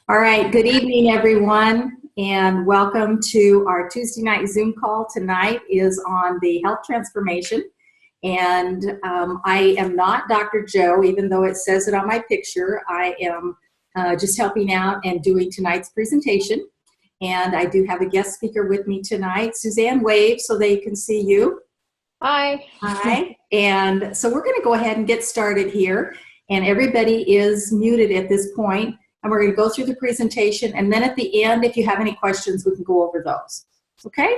All right, good evening, everyone, and welcome to our Tuesday night Zoom call. Tonight is on the health transformation, and I am not Dr. Joe, even though it says it on my picture. I am just helping out and doing tonight's presentation, and I do have a guest speaker with me tonight. Susanne, wave so they can see you. Hi. Hi, and so we're going to go ahead and get started here, and everybody is muted at this point. And we're going to go through the presentation, and then at the end, if you have any questions, we can go over those. Okay?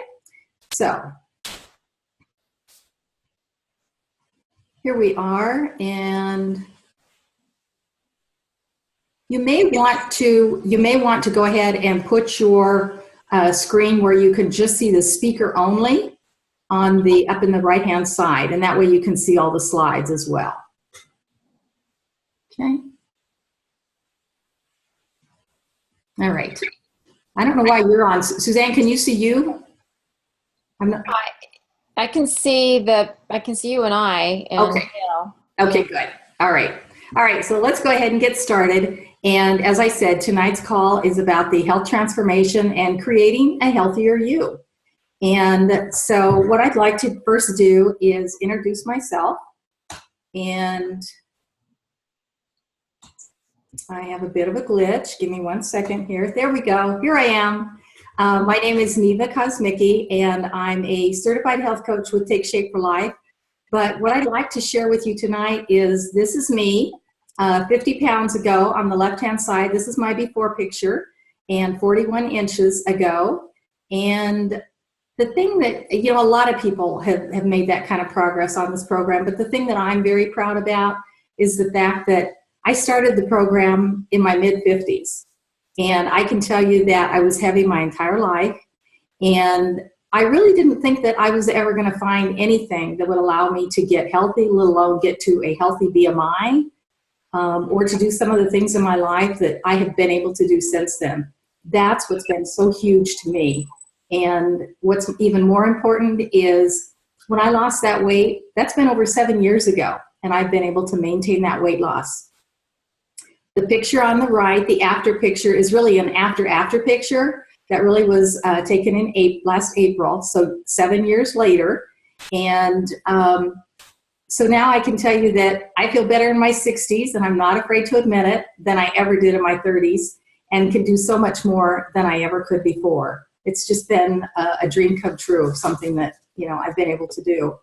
So, here we are, and you may want to go ahead and put your screen where you can just see the speaker only on the up in the right-hand side, and that way you can see all the slides as well. Okay? All right. I don't know why you're on. Susanne, can you see you? I'm not. I can see you and I. And, okay. Okay, good. All right. All right, so let's go ahead and get started. And as I said, tonight's call is about the health transformation and creating a healthier you. And so what I'd like to first do is introduce myself. And I have a bit of a glitch. Give me 1 second here. There we go. Here I am. My name is Neva Kosmicki, and I'm a certified health coach with Take Shape for Life. But what I'd like to share with you tonight is this is me 50 pounds ago on the left-hand side. This is my before picture, and 41 inches ago. And the thing that, a lot of people have made that kind of progress on this program, but the thing that I'm very proud about is the fact that I started the program in my mid-50s, and I can tell you that I was heavy my entire life, and I really didn't think that I was ever going to find anything that would allow me to get healthy, let alone get to a healthy BMI, or to do some of the things in my life that I have been able to do since then. That's what's been so huge to me. And what's even more important is when I lost that weight, that's been over 7 years ago, and I've been able to maintain that weight loss. The picture on the right, the after picture, is really an after picture that really was taken in last April, so 7 years later. And so now I can tell you that I feel better in my 60s, and I'm not afraid to admit it, than I ever did in my 30s, and can do so much more than I ever could before. It's just been a dream come true of something that, I've been able to do.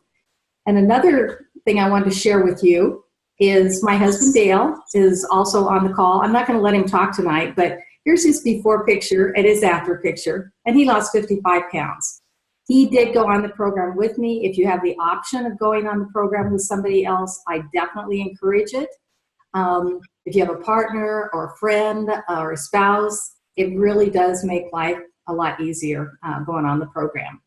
And another thing I wanted to share with you is my husband Dale is also on the call. I'm not going to let him talk tonight, but here's his before picture and his after picture, and he lost 55 pounds. He did go on the program with me. If you have the option of going on the program with somebody else, I definitely encourage it. If you have a partner or a friend or a spouse, it really does make life a lot easier going on the program.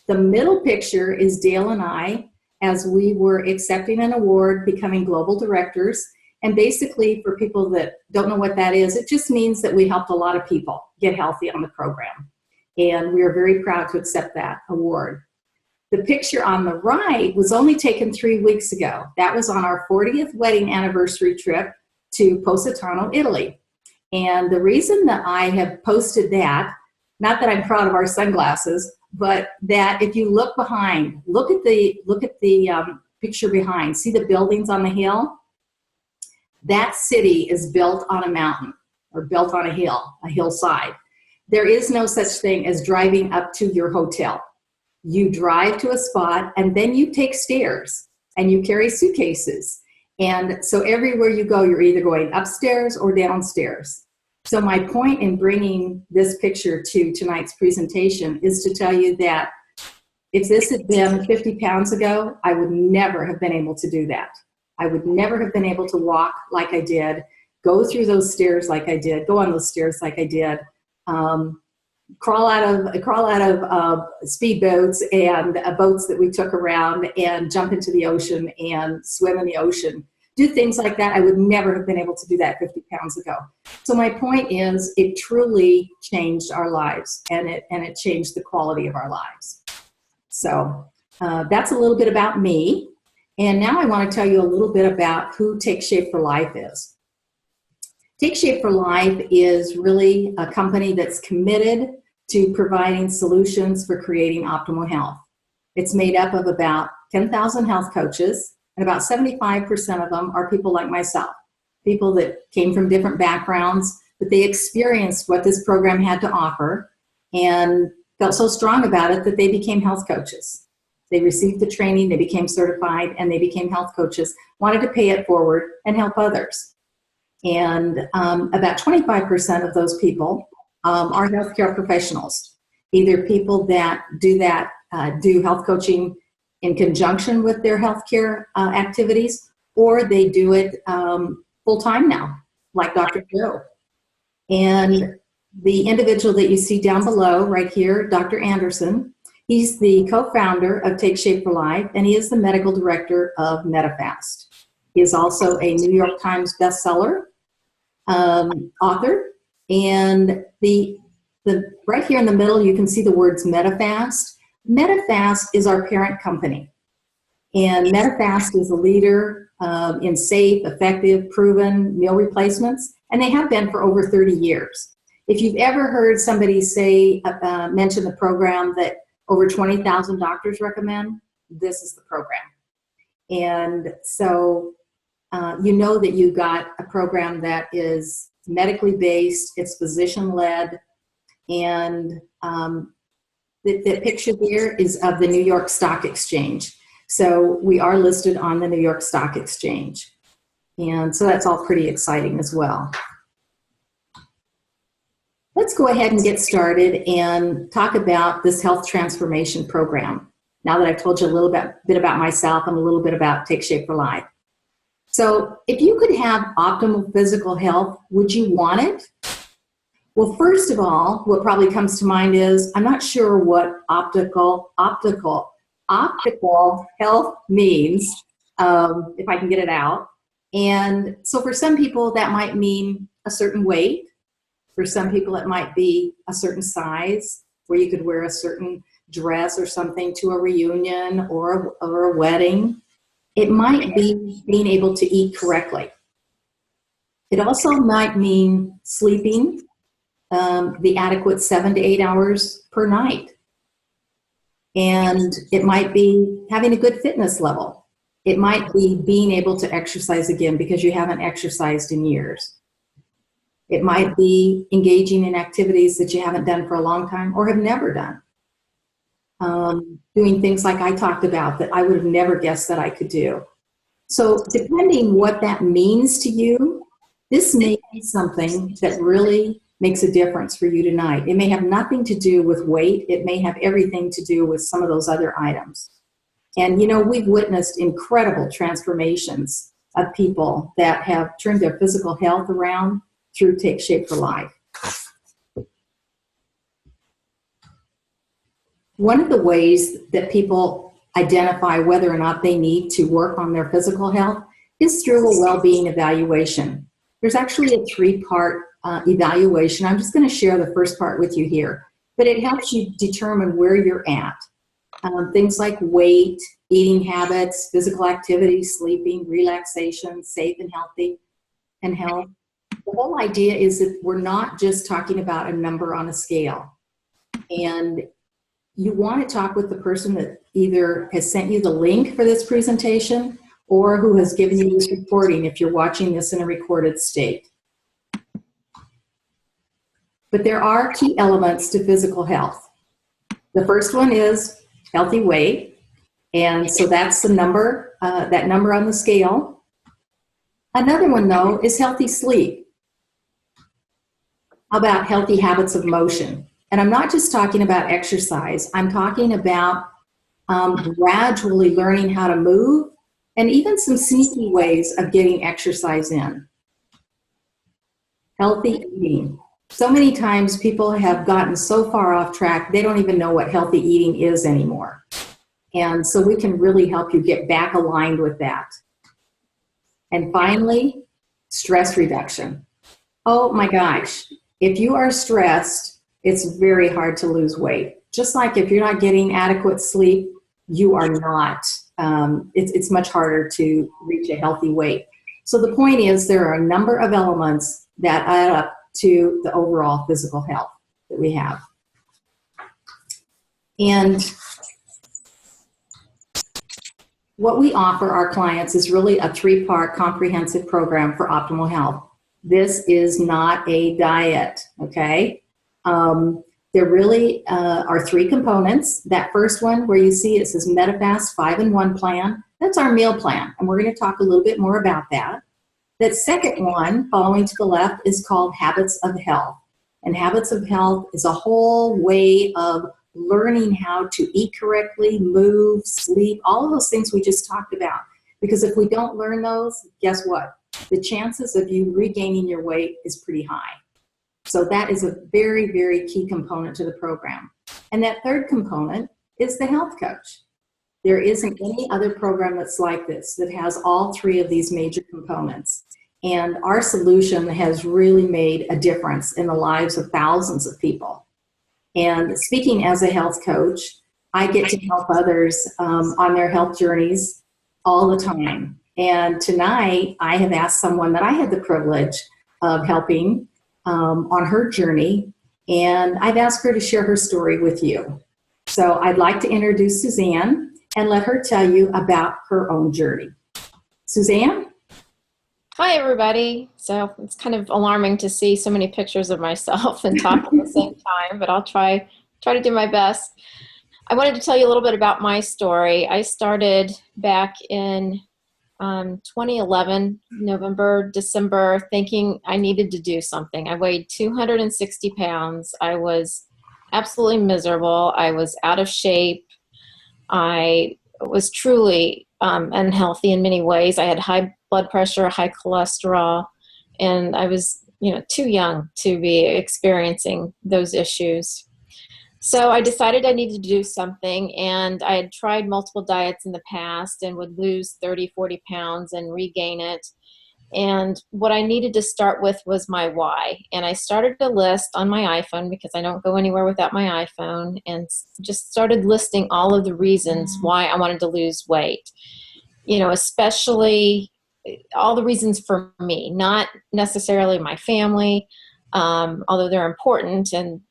The middle picture is Dale and I as we were accepting an award, becoming global directors. And basically, for people that don't know what that is, it just means that we helped a lot of people get healthy on the program. And we are very proud to accept that award. The picture on the right was only taken 3 weeks ago. That was on our 40th wedding anniversary trip to Positano, Italy. And the reason that I have posted that, not that I'm proud of our sunglasses, but that if you look behind, look at the picture behind. See the buildings on the hill? That city is built on a mountain or built on a hillside. There is no such thing as driving up to your hotel. You drive to a spot and then you take stairs and you carry suitcases. And so everywhere you go, you're either going upstairs or downstairs. So my point in bringing this picture to tonight's presentation is to tell you that if this had been 50 pounds ago, I would never have been able to do that. I would never have been able to walk like I did, go through those stairs like I did, go on those stairs like I did, crawl out of speedboats and boats that we took around and jump into the ocean and swim in the ocean. Do things like that. I would never have been able to do that 50 pounds ago. So my point is, it truly changed our lives, and it changed the quality of our lives. So that's a little bit about me. And now I want to tell you a little bit about who Take Shape for Life is. Take Shape for Life is really a company that's committed to providing solutions for creating optimal health. It's made up of about 10,000 health coaches, and about 75% of them are people like myself, people that came from different backgrounds, but they experienced what this program had to offer and felt so strong about it that they became health coaches. They received the training, they became certified, and they became health coaches, wanted to pay it forward and help others. And about 25% of those people are healthcare professionals, either people that do health coaching in conjunction with their healthcare activities, or they do it full-time now, like Dr. Joe. And the individual that you see down below right here, Dr. Anderson, he's the co-founder of Take Shape for Life, and he is the medical director of MetaFast. He is also a New York Times bestseller author, and the right here in the middle you can see the words MetaFast. MetaFast is our parent company, and MetaFast is a leader in safe, effective, proven meal replacements, and they have been for over 30 years. If you've ever heard somebody say, mention the program that over 20,000 doctors recommend, this is the program. And so you know that you got a program that is medically based, it's physician-led, and the picture there is of the New York Stock Exchange. So we are listed on the New York Stock Exchange. And so that's all pretty exciting as well. Let's go ahead and get started and talk about this health transformation program. Now that I've told you a little bit about myself and a little bit about Take Shape for Life. So if you could have optimal physical health, would you want it? Well, first of all, what probably comes to mind is, I'm not sure what optical health means, if I can get it out. And so for some people, that might mean a certain weight. For some people, it might be a certain size, where you could wear a certain dress or something to a reunion or a wedding. It might be being able to eat correctly. It also might mean sleeping the adequate 7 to 8 hours per night. And it might be having a good fitness level. It might be being able to exercise again because you haven't exercised in years. It might be engaging in activities that you haven't done for a long time or have never done. Doing things like I talked about that I would have never guessed that I could do. So depending what that means to you, this may be something that really makes a difference for you tonight. It may have nothing to do with weight. It may have everything to do with some of those other items. And you know, we've witnessed incredible transformations of people that have turned their physical health around through Take Shape for Life. One of the ways that people identify whether or not they need to work on their physical health is through a well-being evaluation. There's actually a 3-part evaluation. I'm just going to share the first part with you here, but it helps you determine where you're at. Things like weight, eating habits, physical activity, sleeping, relaxation, safe and healthy, and health. The whole idea is that we're not just talking about a number on a scale. And you want to talk with the person that either has sent you the link for this presentation or who has given you this recording if you're watching this in a recorded state. But there are key elements to physical health. The first one is healthy weight. And so that's the number, that number on the scale. Another one, though, is healthy sleep. How about healthy habits of motion? And I'm not just talking about exercise. I'm talking about gradually learning how to move and even some sneaky ways of getting exercise in. Healthy eating. So many times people have gotten so far off track, they don't even know what healthy eating is anymore. And so we can really help you get back aligned with that. And finally, stress reduction. Oh my gosh, if you are stressed, it's very hard to lose weight. Just like if you're not getting adequate sleep, you are not. It's much harder to reach a healthy weight. So the point is there are a number of elements that add up to the overall physical health that we have. And what we offer our clients is really a 3-part comprehensive program for optimal health. This is not a diet, okay? There really are 3 components. That first one where you see it says MetaFast 5-in-1 plan, that's our meal plan, and we're going to talk a little bit more about that. That second one, following to the left, is called Habits of Health. And Habits of Health is a whole way of learning how to eat correctly, move, sleep, all of those things we just talked about. Because if we don't learn those, guess what? The chances of you regaining your weight is pretty high. So that is a very, very key component to the program. And that third component is the health coach. There isn't any other program that's like this that has all 3 of these major components. And our solution has really made a difference in the lives of thousands of people. And speaking as a health coach, I get to help others on their health journeys all the time. And tonight, I have asked someone that I had the privilege of helping on her journey, and I've asked her to share her story with you. So I'd like to introduce Susanne and let her tell you about her own journey. Suzanne? Hi, everybody. So it's kind of alarming to see so many pictures of myself and talk at the same time, but I'll try to do my best. I wanted to tell you a little bit about my story. I started back in 2011, November, December, thinking I needed to do something. I weighed 260 pounds. I was absolutely miserable. I was out of shape. I was truly unhealthy in many ways. I had high blood pressure, high cholesterol, and I was, too young to be experiencing those issues. So I decided I needed to do something, and I had tried multiple diets in the past and would lose 30, 40 pounds and regain it. And what I needed to start with was my why. And I started a list on my iPhone because I don't go anywhere without my iPhone, and just started listing all of the reasons why I wanted to lose weight. Especially all the reasons for me, not necessarily my family, although they're important. And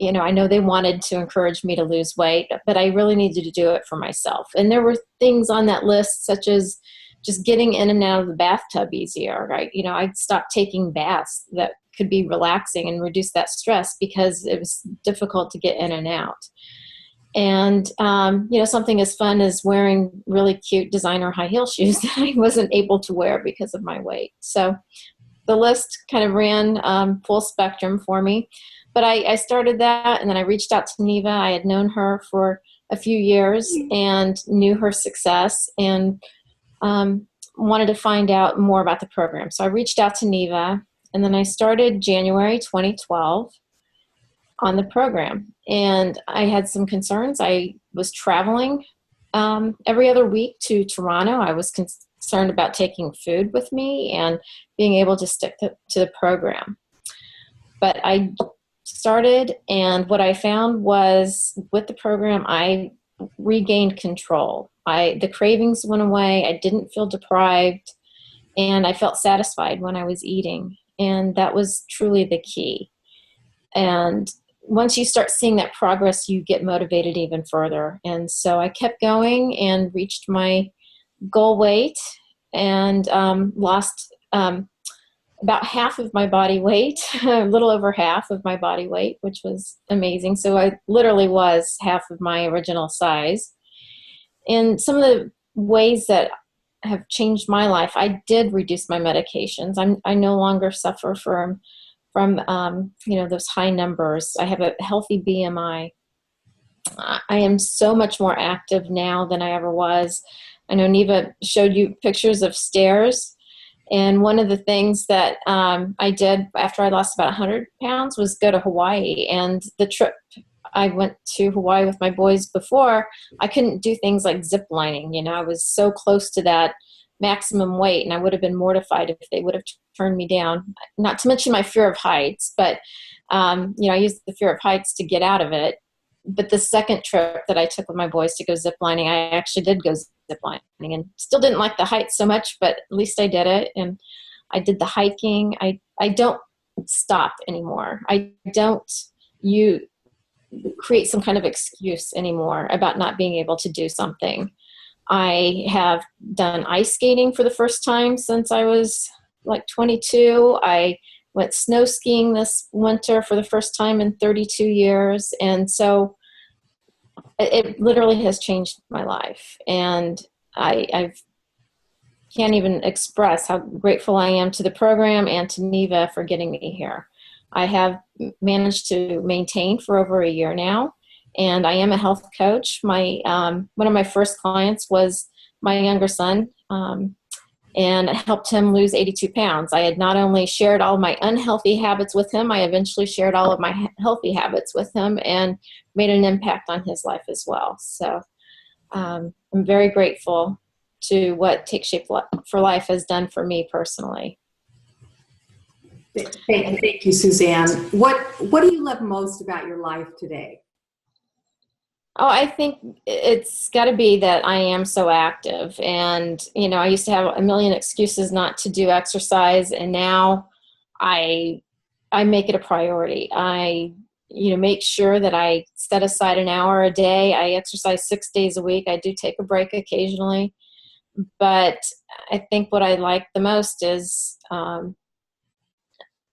I know they wanted to encourage me to lose weight, but I really needed to do it for myself. And there were things on that list, such as just getting in and out of the bathtub easier, right? I'd stopped taking baths that could be relaxing and reduce that stress because it was difficult to get in and out. And, something as fun as wearing really cute designer high heel shoes that I wasn't able to wear because of my weight. So the list kind of ran full spectrum for me. But I started that, and then I reached out to Neva. I had known her for a few years and knew her success, and wanted to find out more about the program. So I reached out to Neva, and then I started January 2012 on the program. And I had some concerns. I was traveling every other week to Toronto. I was concerned about taking food with me and being able to stick to the program. But I started, and what I found was with the program, I regained control. The cravings went away. I didn't feel deprived, and I felt satisfied when I was eating. And that was truly the key. And once you start seeing that progress, you get motivated even further. And so I kept going and reached my goal weight, and lost about half of my body weight, a little over half of my body weight, which was amazing. So I literally was half of my original size. And some of the ways that have changed my life, I did reduce my medications. I no longer suffer from those high numbers. I have a healthy BMI. I am so much more active now than I ever was. I know Neva showed you pictures of stairs. And one of the things that I did after I lost about 100 pounds was go to Hawaii. And the trip I went to Hawaii with my boys before, I couldn't do things like zip lining. I was so close to that maximum weight, and I would have been mortified if they would have turned me down. Not to mention my fear of heights, but I used the fear of heights to get out of it. But the second trip that I took with my boys to go zip lining, I actually did go zip lining, and still didn't like the heights so much, but at least I did it. And I did the hiking. I don't stop anymore. I don't you create some kind of excuse anymore about not being able to do something. I have done ice skating for the first time since I was like 22. I went snow skiing this winter for the first time in 32 years. And so it literally has changed my life. And I can't even express how grateful I am to the program and to Neva for getting me here. I have managed to maintain for over a year now, and I am a health coach. My one of my first clients was my younger son, and I helped him lose 82 pounds. I had not only shared all my unhealthy habits with him, I eventually shared all of my healthy habits with him and made an impact on his life as well. So I'm very grateful to what Take Shape for Life has done for me personally. Thank you, Susanne. What do you love most about your life today? Oh, I think it's got to be that I am so active. And, you know, I used to have a million excuses not to do exercise, and now I make it a priority. I, make sure that I set aside an hour a day. I exercise 6 days a week. I do take a break occasionally. But I think what I like the most is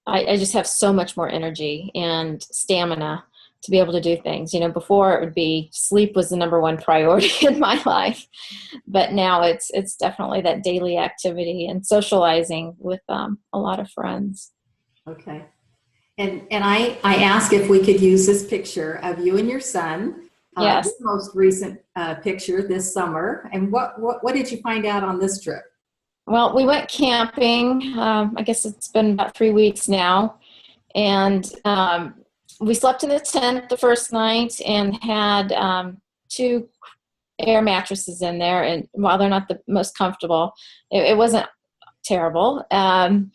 I just have so much more energy and stamina to be able to do things. Before it would be sleep was the number one priority in my life, but now it's definitely that daily activity and socializing with a lot of friends. Okay. And I asked if we could use this picture of you and your son. Yes. Your most recent picture this summer. And what did you find out on this trip? Well, we went camping. I guess it's been about 3 weeks now. And we slept in the tent the first night and had 2 air mattresses in there. And while they're not the most comfortable, it wasn't terrible. And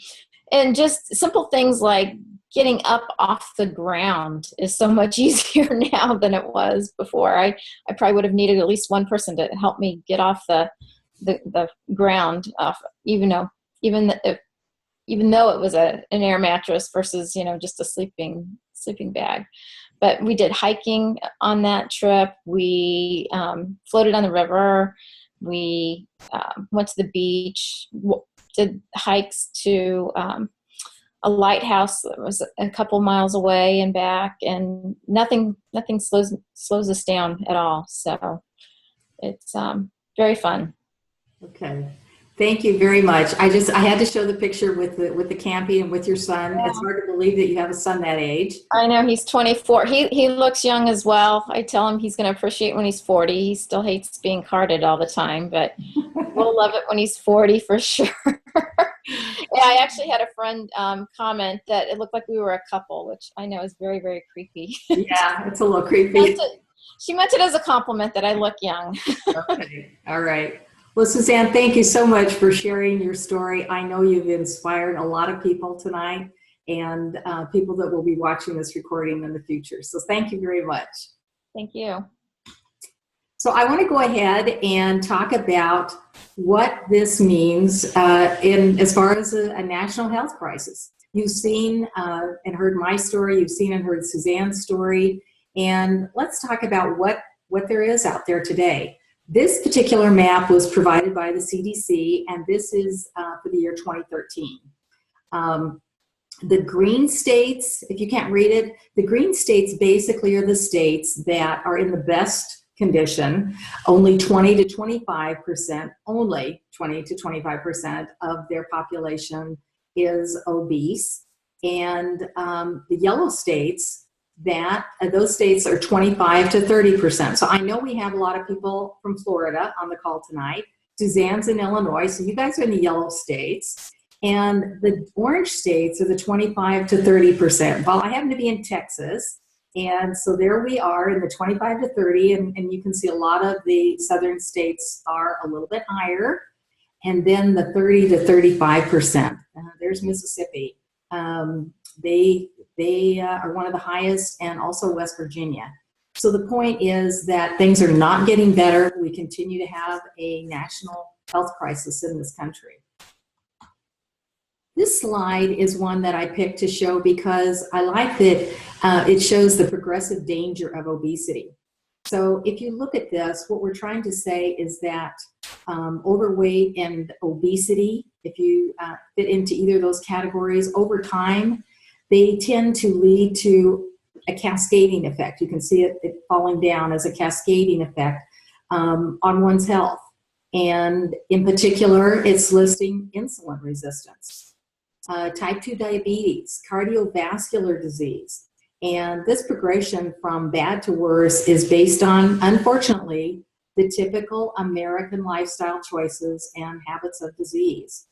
just simple things like getting up off the ground is so much easier now than it was before. I probably would have needed at least one person to help me get off the ground, even though it was an air mattress versus just a sleeping bag. But we did hiking on that trip. We floated on the river. We went to the beach. Did hikes to a lighthouse that was a couple miles away and back, and nothing slows us down at all. So it's very fun. Okay. Thank you very much. I had to show the picture with the camping and with your son. Yeah. It's hard to believe that you have a son that age. I know, he's 24. He looks young as well. I tell him he's going to appreciate when he's 40. He still hates being carded all the time, but we'll love it when he's 40 for sure. Yeah, I actually had a friend comment that it looked like we were a couple, which I know is very, very creepy. Yeah, it's a little creepy. She meant it as a compliment that I look young. Okay. All right. Well, Susanne, thank you so much for sharing your story. I know you've inspired a lot of people tonight, and people that will be watching this recording in the future. So thank you very much. Thank you. So I want to go ahead and talk about what this means as far as a national health crisis. You've seen and heard my story. You've seen and heard Susanne's story. And let's talk about what there is out there today. This particular map was provided by the CDC, and this is for the year 2013. The green states, if you can't read it, the green states basically are the states that are in the best condition. Only 20 to 25% of their population is obese. And the yellow states, those states are 25 to 30%. So I know we have a lot of people from Florida on the call tonight. Suzanne's in Illinois, so you guys are in the yellow states. And the orange states are the 25 to 30%. Well, I happen to be in Texas, and so there we are in the 25 to 30, and you can see a lot of the southern states are a little bit higher. And then the 30 to 35%. There's Mississippi. They are one of the highest, and also West Virginia. So the point is that things are not getting better. We continue to have a national health crisis in this country. This slide is one that I picked to show because I like that it shows the progressive danger of obesity. So if you look at this, what we're trying to say is that overweight and obesity, if you fit into either of those categories, over time, they tend to lead to a cascading effect. You can see it falling down as a cascading effect on one's health. And in particular, it's listing insulin resistance, type 2 diabetes, cardiovascular disease. And this progression from bad to worse is based on, unfortunately, the typical American lifestyle choices and habits of disease.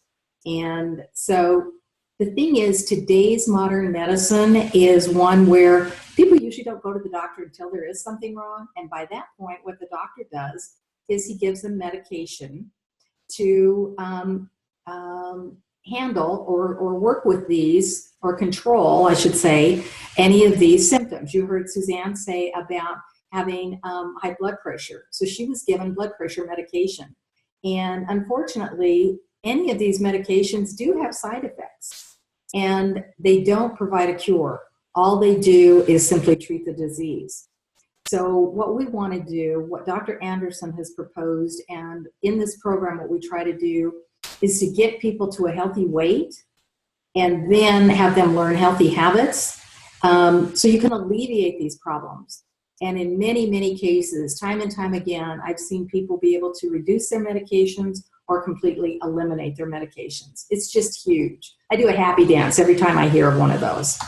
And so the thing is, today's modern medicine is one where people usually don't go to the doctor until there is something wrong. And by that point, what the doctor does is he gives them medication to handle or work with these, or control, I should say, any of these symptoms. You heard Susanne say about having high blood pressure. So she was given blood pressure medication. And unfortunately, any of these medications do have side effects, and they don't provide a cure. All they do is simply treat the disease. So what we want to do, what Dr. Anderson has proposed, and in this program what we try to do, is to get people to a healthy weight and then have them learn healthy habits so you can alleviate these problems. And in many, many cases, time and time again, I've seen people be able to reduce their medications or completely eliminate their medications. It's just huge. I do a happy dance every time I hear of one of those.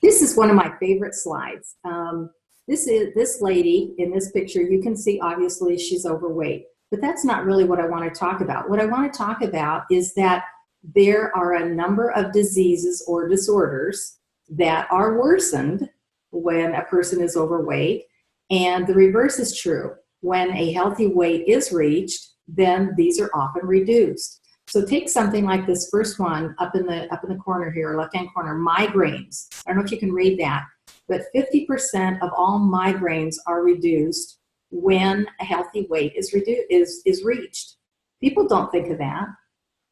This is one of my favorite slides. This lady in this picture, you can see obviously she's overweight, but that's not really what I want to talk about. What I want to talk about is that there are a number of diseases or disorders that are worsened when a person is overweight, and the reverse is true. When a healthy weight is reached, then these are often reduced. So take something like this first one up in the corner here, left-hand corner, migraines. I don't know if you can read that, but 50% of all migraines are reduced when a healthy weight is reached. People don't think of that.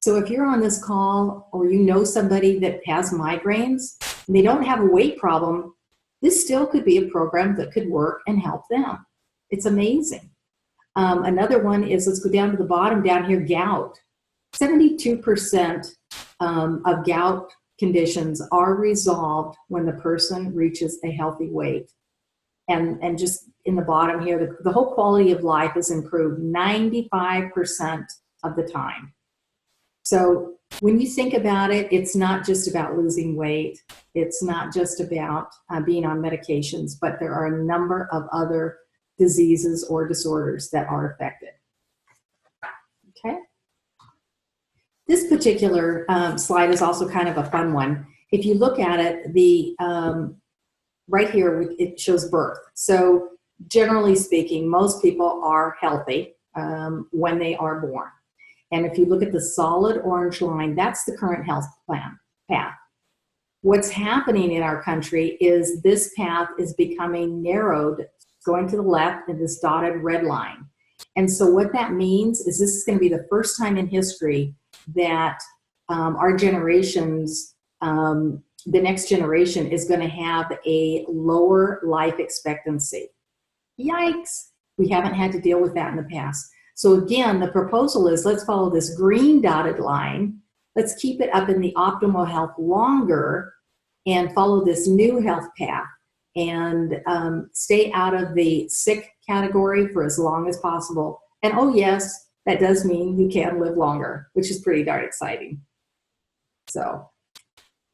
So if you're on this call or you know somebody that has migraines and they don't have a weight problem, this still could be a program that could work and help them. It's amazing. Another one is, let's go down to the bottom down here, gout. 72% of gout conditions are resolved when the person reaches a healthy weight. And just in the bottom here, the whole quality of life is improved 95% of the time. So when you think about it, it's not just about losing weight. It's not just about being on medications, but there are a number of other diseases or disorders that are affected. Okay. This particular slide is also kind of a fun one. If you look at it, right here, it shows birth. So generally speaking, most people are healthy when they are born. And if you look at the solid orange line, that's the current health path. What's happening in our country is this path is becoming narrowed, going to the left in this dotted red line. And so what that means is this is going to be the first time in history that our generations, the next generation is going to have a lower life expectancy. Yikes! We haven't had to deal with that in the past. So again, the proposal is, let's follow this green dotted line. Let's keep it up in the optimal health longer and follow this new health path and stay out of the sick category for as long as possible. And oh yes, that does mean you can live longer, which is pretty darn exciting. So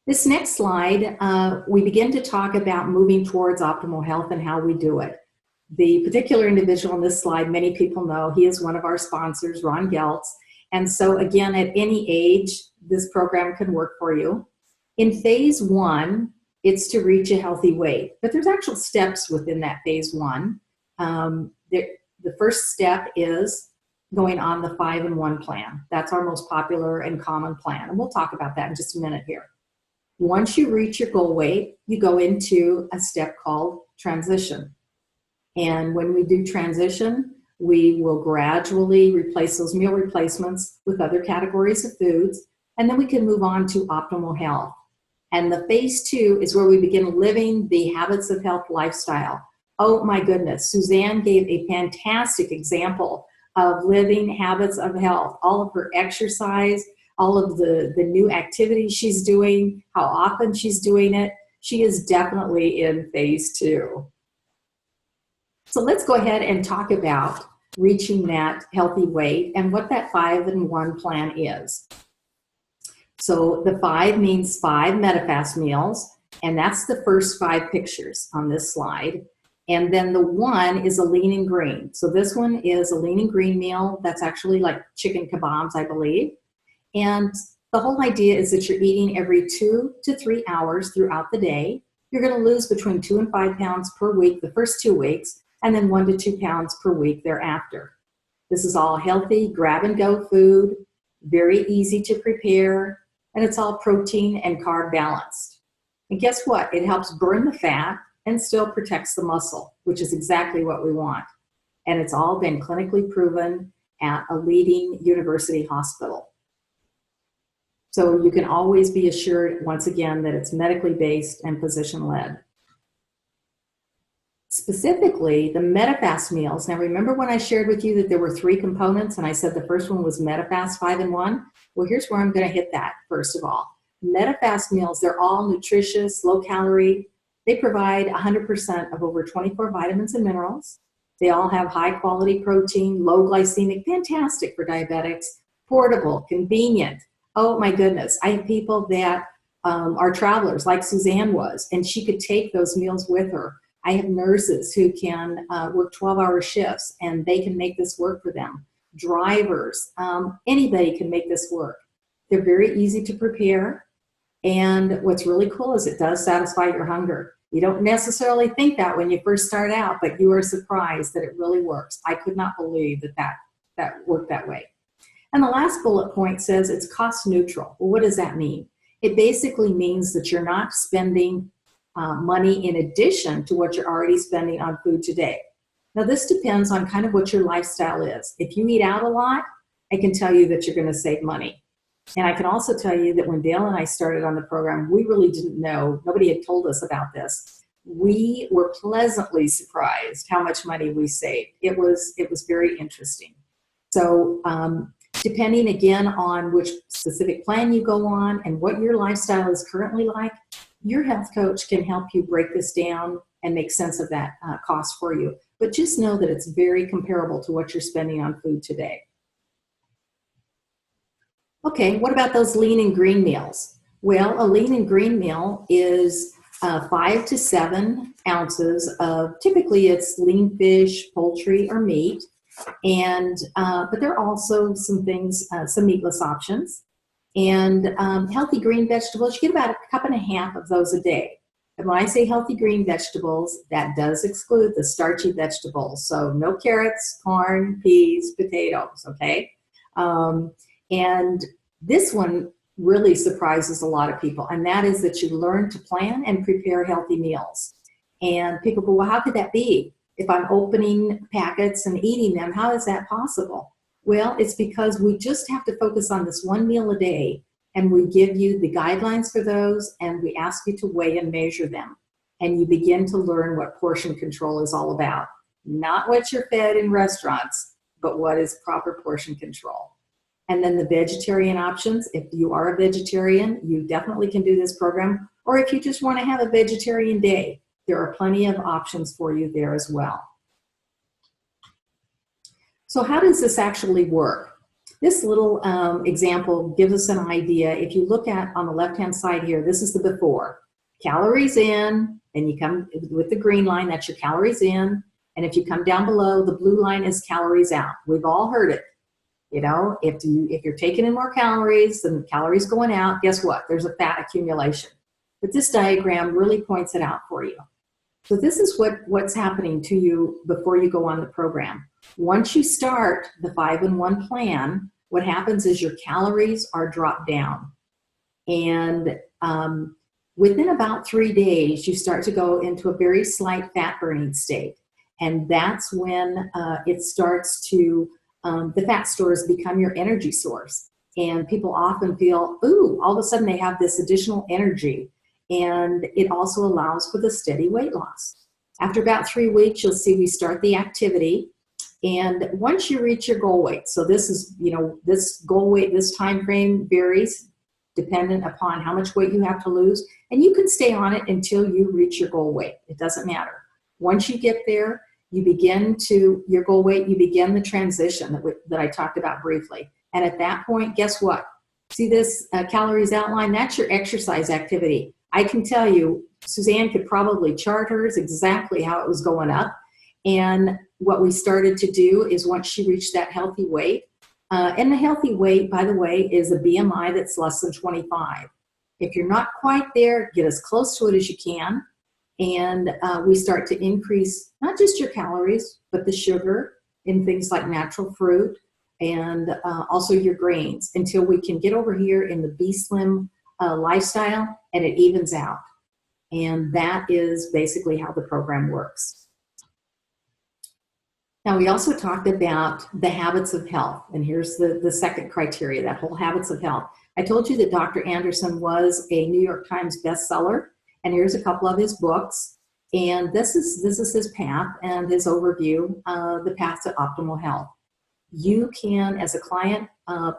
this next slide, we begin to talk about moving towards optimal health and how we do it. The particular individual on this slide, many people know, he is one of our sponsors, Ron Geltz. And so again, at any age, this program can work for you. In phase one, it's to reach a healthy weight, but there's actual steps within that phase one. The first step is going on the 5-in-1 plan. That's our most popular and common plan. And we'll talk about that in just a minute here. Once you reach your goal weight, you go into a step called transition. And when we do transition, we will gradually replace those meal replacements with other categories of foods, and then we can move on to optimal health. And the phase 2 is where we begin living the habits of health lifestyle. Oh my goodness, Susanne gave a fantastic example of living habits of health, all of her exercise, all of the new activities she's doing, how often she's doing it. She is definitely in phase 2. So let's go ahead and talk about reaching that healthy weight and what that 5-in-1 plan is. So the 5 means 5 MetaFast meals, and that's the first 5 pictures on this slide. And then the 1 is a lean and green. So this one is a lean and green meal that's actually like chicken kebabs, I believe. And the whole idea is that you're eating every 2 to 3 hours throughout the day. You're going to lose between 2 and 5 pounds per week the first 2 weeks, and then 1 to 2 pounds per week thereafter. This is all healthy, grab-and-go food, very easy to prepare, and it's all protein and carb balanced. And guess what? It helps burn the fat and still protects the muscle, which is exactly what we want. And it's all been clinically proven at a leading university hospital. So you can always be assured, once again, that it's medically based and physician-led. Specifically, the MetaFast meals. Now, remember when I shared with you that there were 3 components and I said the first one was MetaFast 5-in-1? Well, here's where I'm going to hit that first of all. MetaFast meals, they're all nutritious, low calorie. They provide 100% of over 24 vitamins and minerals. They all have high quality protein, low glycemic, fantastic for diabetics, portable, convenient. Oh my goodness. I have people that are travelers like Susanne was, and she could take those meals with her. I have nurses who can work 12-hour shifts and they can make this work for them. Drivers, anybody can make this work. They're very easy to prepare. And what's really cool is it does satisfy your hunger. You don't necessarily think that when you first start out, but you are surprised that it really works. I could not believe that worked that way. And the last bullet point says it's cost neutral. Well, what does that mean? It basically means that you're not spending money in addition to what you're already spending on food today. Now, this depends on kind of what your lifestyle is. If you eat out a lot, I can tell you that you're going to save money. And I can also tell you that when Dale and I started on the program, we really didn't know, nobody had told us about this. We were pleasantly surprised how much money we saved. It was very interesting. So depending again on which specific plan you go on and what your lifestyle is currently like, your health coach can help you break this down and make sense of that cost for you. But just know that it's very comparable to what you're spending on food today. Okay, what about those lean and green meals? Well, a lean and green meal is 5 to 7 ounces of, typically it's lean fish, poultry, or meat. And but there are also some things, some meatless options. And healthy green vegetables, you get about 1.5 cups of those a day. And when I say healthy green vegetables, that does exclude the starchy vegetables. So no carrots, corn, peas, potatoes, okay? And this one really surprises a lot of people, and that is that you learn to plan and prepare healthy meals. And people go, well, how could that be? If I'm opening packets and eating them, how is that possible? Well, it's because we just have to focus on this one meal a day, and we give you the guidelines for those, and we ask you to weigh and measure them. And you begin to learn what portion control is all about. Not what you're fed in restaurants, but what is proper portion control. And then the vegetarian options, if you are a vegetarian, you definitely can do this program. Or if you just want to have a vegetarian day, there are plenty of options for you there as well. So how does this actually work? This little example gives us an idea. If you look at on the left-hand side here, this is the before. Calories in, and you come with the green line, that's your calories in. And if you come down below, the blue line is calories out. We've all heard it. You know, if you're taking in more calories than calories going out, guess what? There's a fat accumulation. But this diagram really points it out for you. So this is what's happening to you before you go on the program. Once you start the 5-in-1 plan, what happens is your calories are dropped down. And within about 3 days, you start to go into a very slight fat burning state. And that's when it starts to, the fat stores become your energy source. And people often feel, ooh, all of a sudden they have this additional energy. And it also allows for the steady weight loss. After about 3 weeks, you'll see we start the activity. And once you reach your goal weight, so this is, this goal weight, this time frame varies dependent upon how much weight you have to lose. And you can stay on it until you reach your goal weight. It doesn't matter. Once you get there, you begin to your goal weight, you begin the transition that I talked about briefly. And at that point, guess what? See this calories outline? That's your exercise activity. I can tell you, Susanne could probably chart hers exactly how it was going up. And what we started to do is once she reached that healthy weight, and the healthy weight, by the way, is a BMI that's less than 25. If you're not quite there, get as close to it as you can. And we start to increase not just your calories, but the sugar in things like natural fruit and also your grains until we can get over here in the Be Slim lifestyle and it evens out. And that is basically how the program works. Now, we also talked about the habits of health, and here's the second criteria, that whole habits of health. I told you that Dr. Anderson was a New York Times bestseller, and here's a couple of his books, and this is his path and his overview, the path to optimal health. You can, as a client,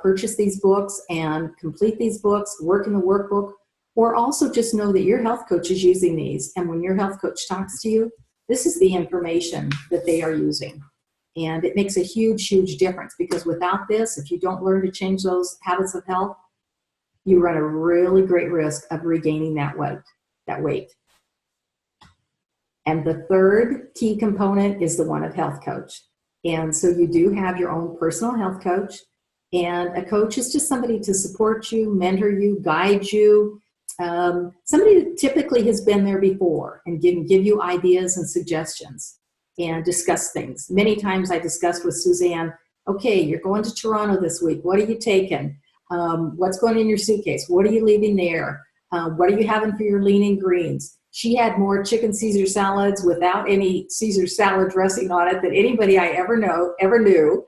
purchase these books and complete these books, work in the workbook, or also just know that your health coach is using these, and when your health coach talks to you, this is the information that they are using. And it makes a huge, huge difference because without this, if you don't learn to change those habits of health, you run a really great risk of regaining that weight. And the third key component is the one of health coach. And so you do have your own personal health coach. And a coach is just somebody to support you, mentor you, guide you. Somebody that typically has been there before and give you ideas and suggestions and discuss things. Many times I discussed with Susanne, okay, you're going to Toronto this week. What are you taking? What's going in your suitcase? What are you leaving there? What are you having for your lean and greens? She had more chicken Caesar salads without any Caesar salad dressing on it than anybody I ever knew.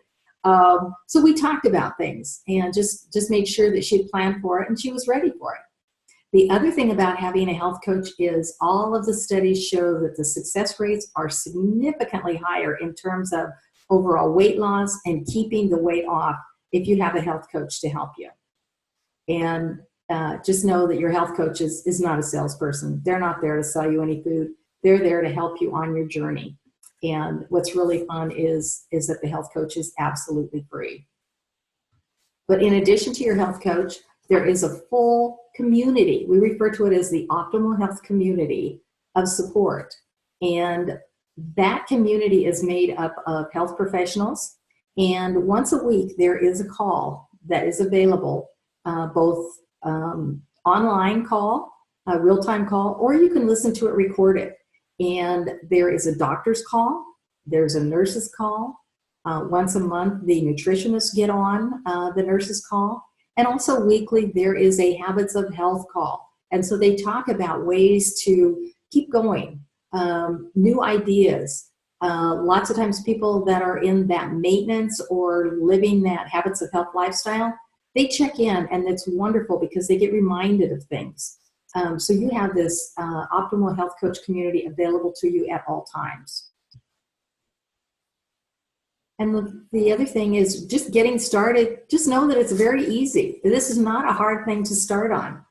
So we talked about things and just made sure that she had planned for it and she was ready for it. The other thing about having a health coach is all of the studies show that the success rates are significantly higher in terms of overall weight loss and keeping the weight off if you have a health coach to help you. And just know that your health coach is not a salesperson. They're not there to sell you any food. They're there to help you on your journey. And what's really fun is that the health coach is absolutely free. But in addition to your health coach, there is a full community. We refer to it as the optimal health community of support. And that community is made up of health professionals. And once a week, there is a call that is available, both online call, a real-time call, or you can listen to it recorded. And there is a doctor's call. There's a nurse's call. Once a month, the nutritionists get on the nurse's call. And also weekly, there is a habits of health call. And so they talk about ways to keep going, new ideas. Lots of times people that are in that maintenance or living that habits of health lifestyle, they check in and it's wonderful because they get reminded of things. So you have this optimal health coach community available to you at all times. And the other thing is just getting started, just know that it's very easy. This is not a hard thing to start on.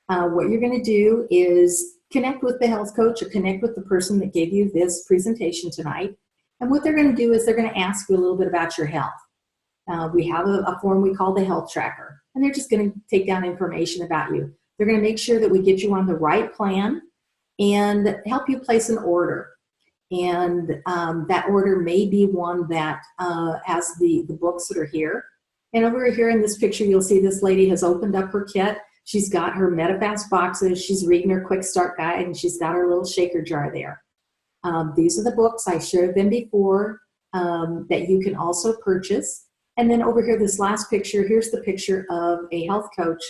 What you're going to do is connect with the health coach or connect with the person that gave you this presentation tonight. And what they're going to do is they're going to ask you a little bit about your health. We have a form we call the health tracker, and they're just going to take down information about you. They're going to make sure that we get you on the right plan and help you place an order. And that order may be one that has the books that are here. And over here in this picture, you'll see this lady has opened up her kit. She's got her MetaFast boxes. She's reading her quick start guide, and she's got her little shaker jar there. These are the books. I shared them before that you can also purchase. And then over here, this last picture, here's the picture of a health coach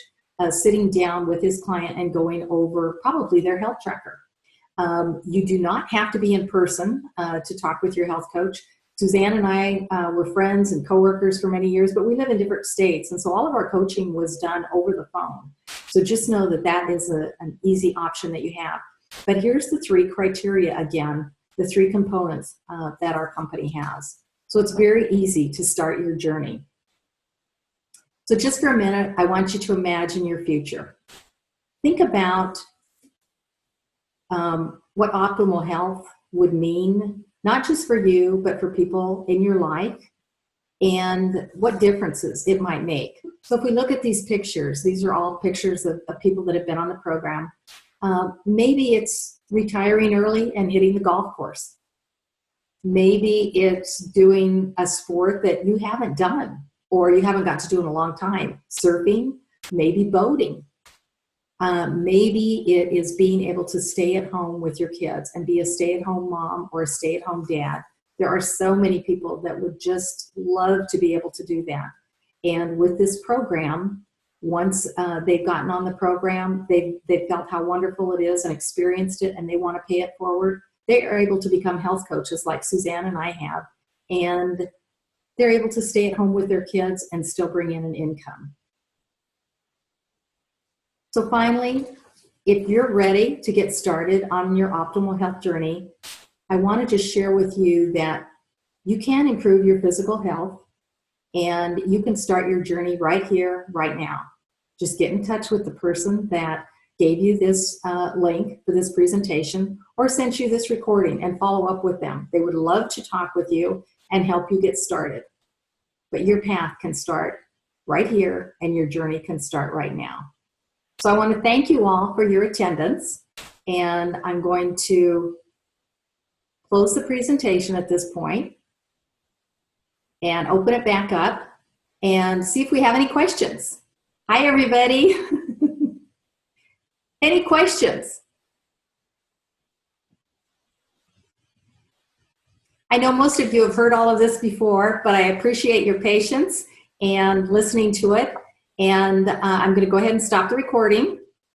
sitting down with his client and going over probably their health tracker. You do not have to be in person to talk with your health coach. Susanne and I were friends and coworkers for many years, but we live in different states, and so all of our coaching was done over the phone. So just know that that is an easy option that you have. But here's the 3 criteria again, the 3 components that our company has. So it's very easy to start your journey. So just for a minute, I want you to imagine your future. Think about what optimal health would mean, not just for you, but for people in your life, and what differences it might make. So if we look at these pictures, these are all pictures of people that have been on the program. Maybe it's retiring early and hitting the golf course. Maybe it's doing a sport that you haven't done or you haven't got to do in a long time. Surfing, maybe boating. Maybe it is being able to stay at home with your kids and be a stay-at-home mom or a stay-at-home dad. There are so many people that would just love to be able to do that. And with this program, once they've gotten on the program, they've felt how wonderful it is and experienced it, and they want to pay it forward, they are able to become health coaches like Susanne and I have. And they're able to stay at home with their kids and still bring in an income. So finally, if you're ready to get started on your optimal health journey, I want to just share with you that you can improve your physical health and you can start your journey right here, right now. Just get in touch with the person that gave you this link for this presentation or sent you this recording and follow up with them. They would love to talk with you and help you get started. But your path can start right here and your journey can start right now. So I want to thank you all for your attendance, and I'm going to close the presentation at this point and open it back up and see if we have any questions. Hi, everybody. Any questions? I know most of you have heard all of this before, but I appreciate your patience and listening to it. And I'm going to go ahead and stop the recording.